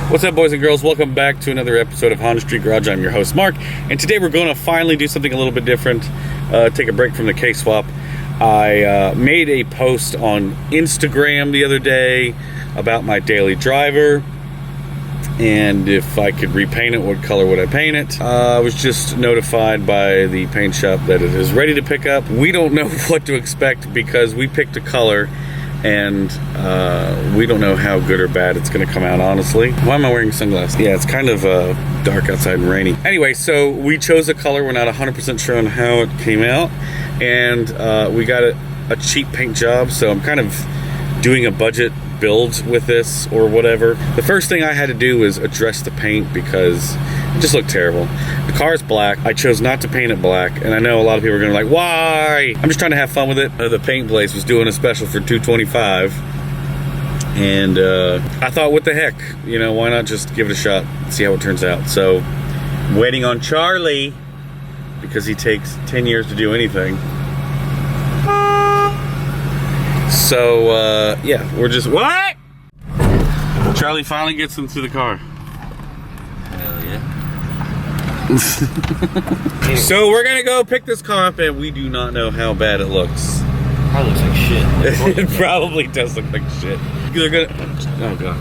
What's up, boys and girls? Welcome back to another episode of Honda Street Garage. I'm your host, Mark, and today we're going to finally do something a little bit different, take a break from the K-Swap. I made a post on Instagram the other day about my daily driver, and if I could repaint it, what color would I paint it? I was just notified by the paint shop that it is ready to pick up. We don't know what to expect because we picked a color, and we don't know how good or bad it's going to come out, honestly. Why am I wearing sunglasses? Yeah, it's kind of dark outside and rainy. Anyway, so we chose a color. We're not 100% sure on how it came out, and we got a cheap paint job, so I'm kind of doing a budget build with this or whatever. The first thing I had to do was address the paint because it just looked terrible. The car is black. I chose not to paint it black, and I know a lot of people are gonna be like, why? I'm just trying to have fun with it. The paint place was doing a special for $225, and I thought, what the heck, you know, why not just give it a shot, see how it turns out. So waiting on Charlie because he takes 10 years to do anything. So yeah, we're just, what? Charlie finally gets into the car. Hell yeah. So we're gonna go pick this car up, and we do not know how bad it looks. Probably looks like shit. It probably does look like shit. They're gonna, oh god.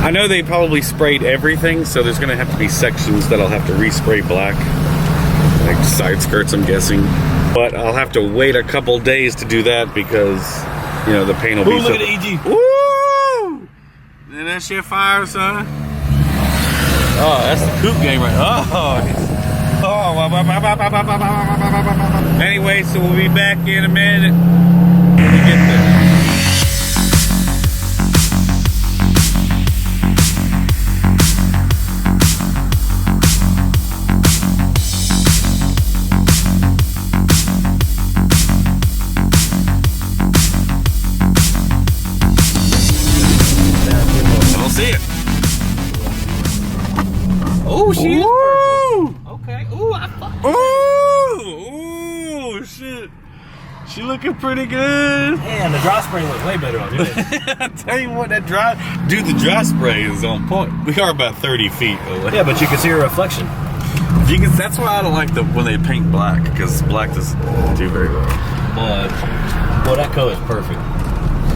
I know they probably sprayed everything, so there's gonna have to be sections that I'll have to respray black, like side skirts, I'm guessing. But I'll have to wait a couple days to do that because, you know, the paint will be so... Look at EG. Woo! Isn't that shit fire, son? Oh, that's the coupe game right now. Oh. Anyway, so we'll be back in a minute when we get there. Oh, she is Ooh! purple. Okay. Ooh, I fucked. Ooh, shit. She looking pretty good. Man, the dry spray looks way better on you. I tell you what, that dry, dude, the dry spray is on point. We are about 30 feet away. Yeah, but you can see her reflection. You can, that's why I don't like when they paint black, because black doesn't do very well. But, boy, that color is perfect.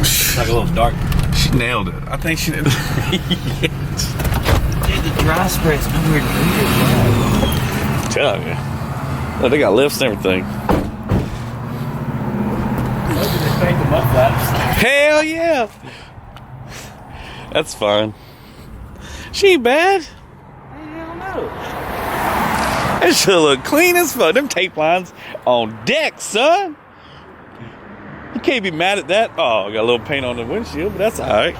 It's like a little dark. She nailed it. I think she did. Yes. Dude, the dry spray's nowhere near it. Tell you. Oh, they got lifts and everything. Look at they paint the mud flaps. Hell yeah! That's fine. She ain't bad. Hell no. That should look clean as fuck. Them tape lines on deck, son. You can't be mad at that. Oh, I got a little paint on the windshield, but that's alright.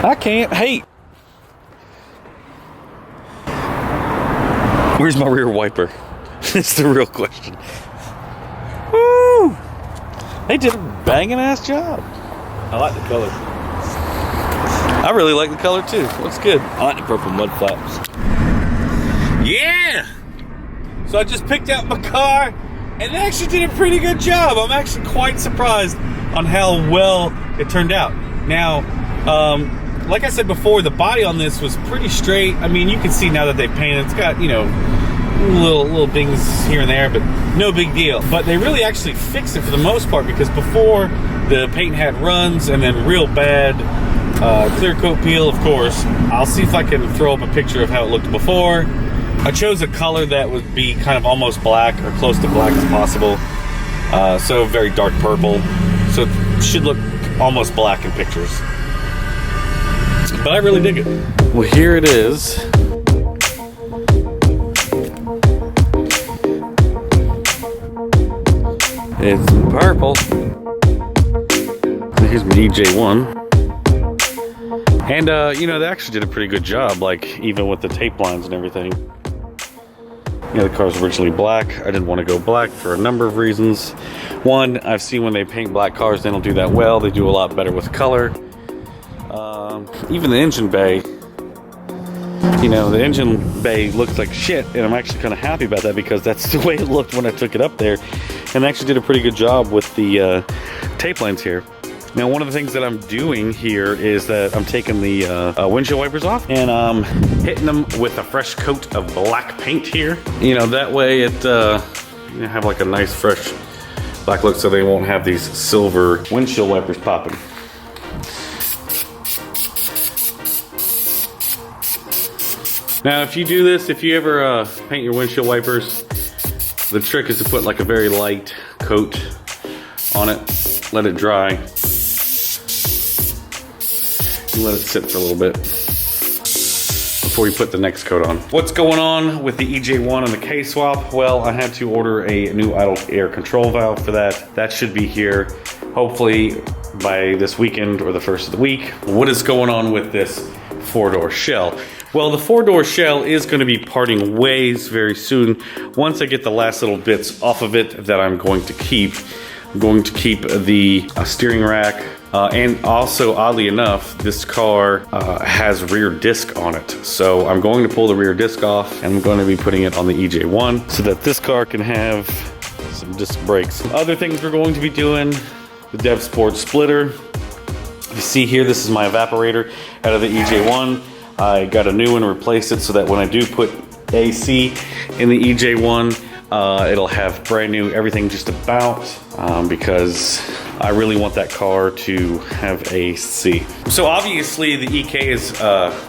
I can't hate. Where's my rear wiper? It's the real question. Woo! They did a banging ass job. I like the color. I really like the color too. Looks good. I like the purple mud flaps. Yeah! So I just picked out my car, and it actually did a pretty good job. I'm actually quite surprised on how well it turned out. Now, like I said before, the body on this was pretty straight. I mean, you can see now that they painted, it's got, you know, little dings here and there, but no big deal. But they really actually fixed it for the most part, because before the paint had runs and then real bad clear coat peel, of course. I'll see if I can throw up a picture of how it looked before. I chose a color that would be kind of almost black or close to black as possible. So very dark purple. So it should look almost black in pictures. But I really dig it. Well, here it is. It's purple. Here's my EJ1. And, you know, they actually did a pretty good job, like, even with the tape lines and everything. You know, the car's originally black. I didn't want to go black for a number of reasons. One, I've seen when they paint black cars, they don't do that well. They do a lot better with color. Even the engine bay, you know, the engine bay looks like shit, and I'm actually kind of happy about that because that's the way it looked when I took it up there. And they actually did a pretty good job with the tape lines here. Now, one of the things that I'm doing here is that I'm taking the windshield wipers off and I'm hitting them with a fresh coat of black paint here. You know, that way it you have like a nice fresh black look so they won't have these silver windshield wipers popping. Now, if you do this, if you ever paint your windshield wipers, the trick is to put like a very light coat on it, let it dry, and let it sit for a little bit before you put the next coat on. What's going on with the EJ1 and the K-swap? Well, I had to order a new idle air control valve for that. That should be here hopefully by this weekend or the first of the week. What is going on with this four-door shell? Well, the four-door shell is going to be parting ways very soon. Once I get the last little bits off of it that I'm going to keep. I'm going to keep the steering rack, and also, oddly enough, this car has rear disc on it. So I'm going to pull the rear disc off, and I'm going to be putting it on the EJ1 so that this car can have some disc brakes. Other things we're going to be doing, the Dev Sport splitter. You see here, this is my evaporator out of the EJ1. I got a new one, replaced it so that when I do put AC in the EJ1, it'll have brand new everything just about, because I really want that car to have AC. So obviously the EK is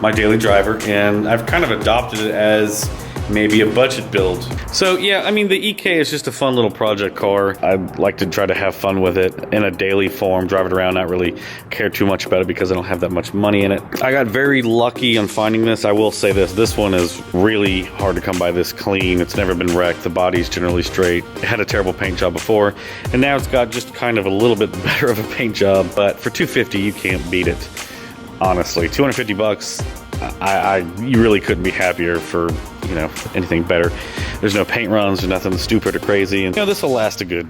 my daily driver, and I've kind of adopted it as maybe a budget build. So yeah, I mean, the EK is just a fun little project car. I like to try to have fun with it in a daily form, drive it around, not really care too much about it because I don't have that much money in it. I got very lucky on finding this. I will say this one is really hard to come by this clean. It's never been wrecked. The body's generally straight. It had a terrible paint job before, and now it's got just kind of a little bit better of a paint job, but for $250 you can't beat it. Honestly, 250 bucks. You really couldn't be happier for, you know, anything better. There's no paint runs, there's nothing stupid or crazy, and you know, this will last a good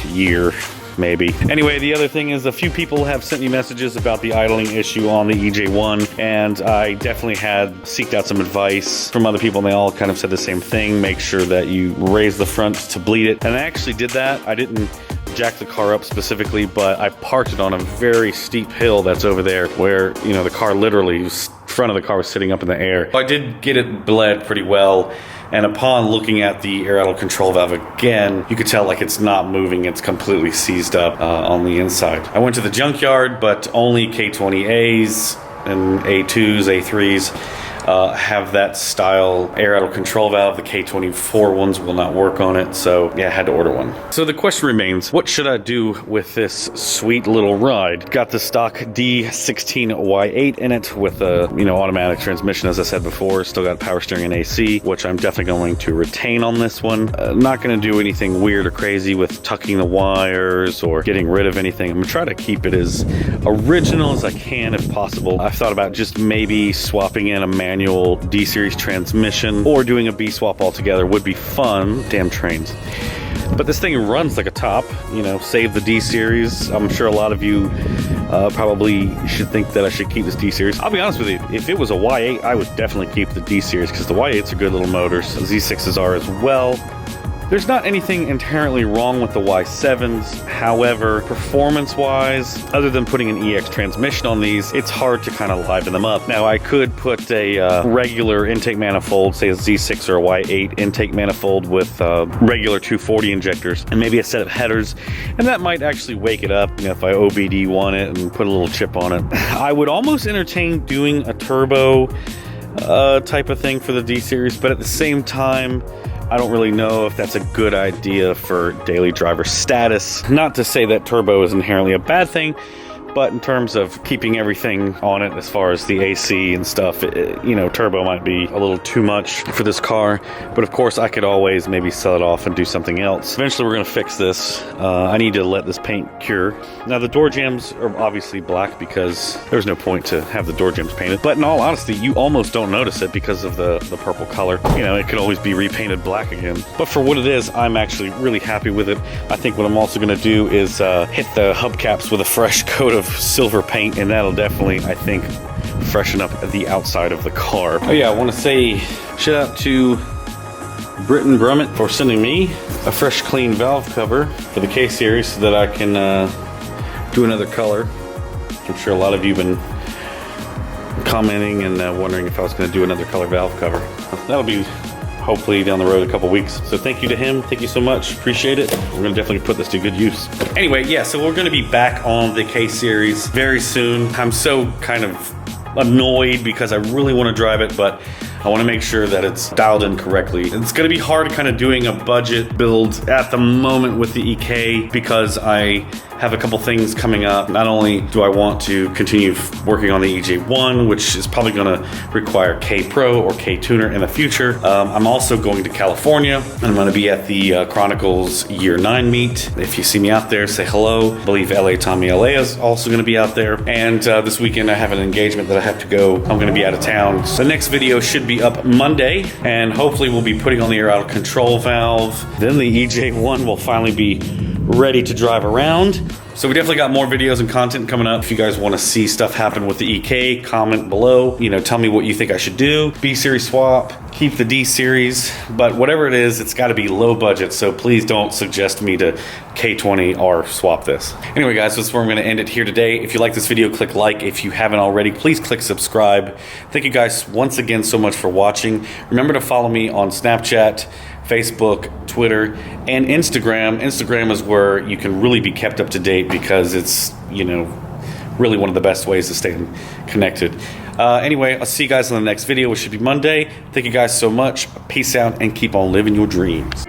year, maybe. Anyway, the other thing is a few people have sent me messages about the idling issue on the EJ1, and I definitely had seeked out some advice from other people, and they all kind of said the same thing. Make sure that you raise the front to bleed it, and I actually did that. I didn't jack the car up specifically, but I parked it on a very steep hill that's over there where, you know, the car literally, front of the car was sitting up in the air. I did get it bled pretty well, and upon looking at the air idle control valve again, you could tell like it's not moving. It's completely seized up on the inside. I went to the junkyard, but only K20As and A2s, A3s have that style air idle control valve. The K24 ones will not work on it, so yeah, I had to order one. So the question remains, what should I do with this sweet little ride? Got the stock D16Y8 in it with a, you know, automatic transmission, as I said before. Still got power steering and AC, which I'm definitely going to retain on this one. Not going to do anything weird or crazy with tucking the wires or getting rid of anything. I'm going to try to keep it as original as I can if possible. I've thought about just maybe swapping in a manual D-series transmission, or doing a B-swap altogether would be fun. Damn trains. But this thing runs like a top, you know, save the D-series. I'm sure a lot of you probably should think that I should keep this D-series. I'll be honest with you, if it was a Y8, I would definitely keep the D-series because the Y8s are good little motors. Z6s are as well. There's not anything inherently wrong with the Y7s. However, performance-wise, other than putting an EX transmission on these, it's hard to kind of liven them up. Now, I could put a regular intake manifold, say a Z6 or a Y8 intake manifold with regular 240 injectors and maybe a set of headers, and that might actually wake it up, you know, if I OBD1 it and put a little chip on it. I would almost entertain doing a turbo type of thing for the D-series, but at the same time, I don't really know if that's a good idea for daily driver status. Not to say that turbo is inherently a bad thing, but in terms of keeping everything on it as far as the AC and stuff, you know, turbo might be a little too much for this car. But of course, I could always maybe sell it off and do something else. Eventually, we're going to fix this. I need to let this paint cure. Now, the door jambs are obviously black because there's no point to have the door jambs painted. But in all honesty, you almost don't notice it because of the purple color. You know, it could always be repainted black again. But for what it is, I'm actually really happy with it. I think what I'm also going to do is hit the hubcaps with a fresh coat of silver paint, and that'll definitely, I think, freshen up the outside of the car. Oh yeah, I want to say shout out to Britton Brummett for sending me a fresh clean valve cover for the K-Series so that I can do another color. I'm sure a lot of you have been commenting and wondering if I was going to do another color valve cover. That'll be hopefully down the road a couple weeks. So thank you to him. Thank you so much. Appreciate it. We're going to definitely put this to good use. Anyway, yeah, so we're going to be back on the K series very soon. I'm so kind of annoyed because I really want to drive it, but I want to make sure that it's dialed in correctly. It's going to be hard kind of doing a budget build at the moment with the EK because I have a couple things coming up. Not only do I want to continue working on the EJ1, which is probably going to require K Pro or K Tuner in the future, I'm also going to California. I'm going to be at the Chronicles Year 9 meet. If you see me out there, say hello. I believe LA Tommy LA is also going to be out there. And this weekend I have an engagement that I have to go. I'm going to be out of town. So the next video should be up Monday, and hopefully we'll be putting on the air out of control valve. Then the EJ1 will finally be ready to drive around. So we definitely got more videos and content coming up. If you guys want to see stuff happen with the EK, comment below. You know, tell me what you think I should do. B series swap, keep the D series, but whatever it is, it's got to be low budget. So please don't suggest me to K20 or swap this. Anyway, guys, that's where I'm going to end it here today. If you like this video, click like. If you haven't already, please click subscribe. Thank you guys once again so much for watching. Remember to follow me on Snapchat, Facebook, Twitter, and Instagram. Instagram is where you can really be kept up to date because it's, you know, really one of the best ways to stay connected. Anyway, I'll see you guys in the next video, which should be Monday. Thank you guys so much. Peace out and keep on living your dreams.